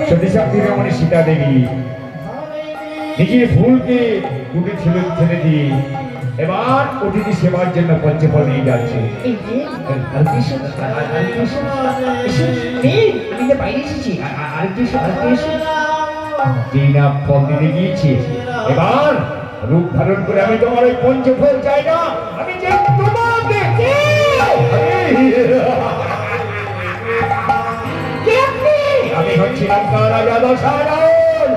সতী সাক্ষী রমণী সীতা দেবী নিজের ভুলকে কুটি ছেড়ে দিয়ে এবার অতিথি সেবার জন্য পঞ্চফল নিয়ে যাচ্ছে। ফল দিতে গিয়েছি, এবার রূপ ধারণ করে আমি তোমার ওই পঞ্চফল চাই না, আমি যে তোমাকে আমি হচ্ছি লঙ্কা রাজা দশানন।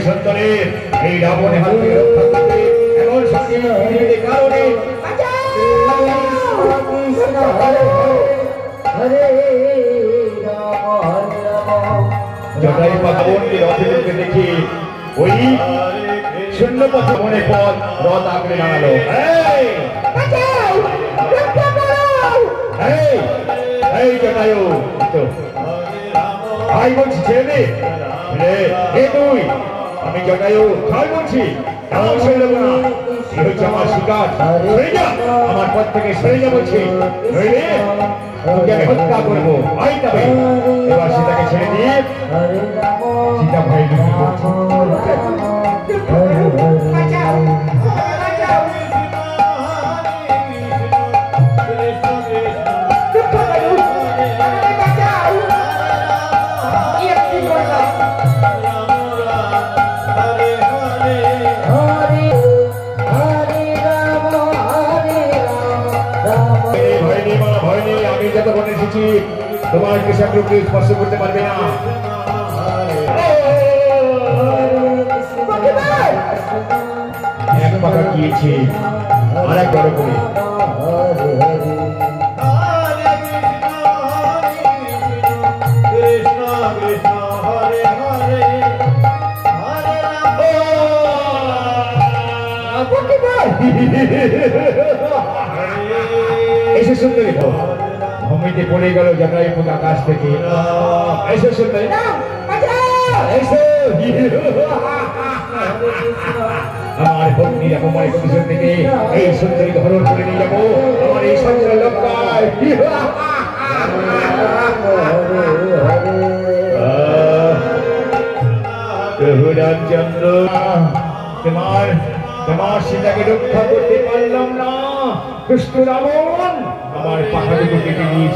সুন্দরী এই রাবণের হাত থেকে রক্ষা করতে এমন সঙ্গে কারণে জটাই পাবনকে রথে ঢুকে দেখি ওই শূন্য পথে মনে পথ রথ আঁকড়ে দাঁড়ালো। এই জটায়ু ভাই বলছি ছেলে তুই, আমি জটায়ু খাই বলছি আমার শিকার, সরে যা আমার পথ থেকে, সরে যা বলছি, তোকে আমি হত্যা করবো। এবার সীতাকে ছেড়ে দিয়ে সীতা ভাই তোমার কৃষক রূপকে স্পর্শ করতে পারবে না। এক পাকা গিয়েছে আর এক বড় করে এসে সুন্দরী ভূমিতে পড়ে গেল জটায়ু আকাশ থেকে। এসে সুন্দরী আমার ভগ্নির অপমানের প্রতিশোধ থেকে এই সুন্দরী ধরন করে নিয়ে যাবো আমার এই সঞ্চয় লঙ্কায়। রামচন্দ্র তোমার সীতাকে রক্ষা করতে পারলাম না, দুষ্ট রাবণ আমার পাখাটুকু কেটে নিয়েছে।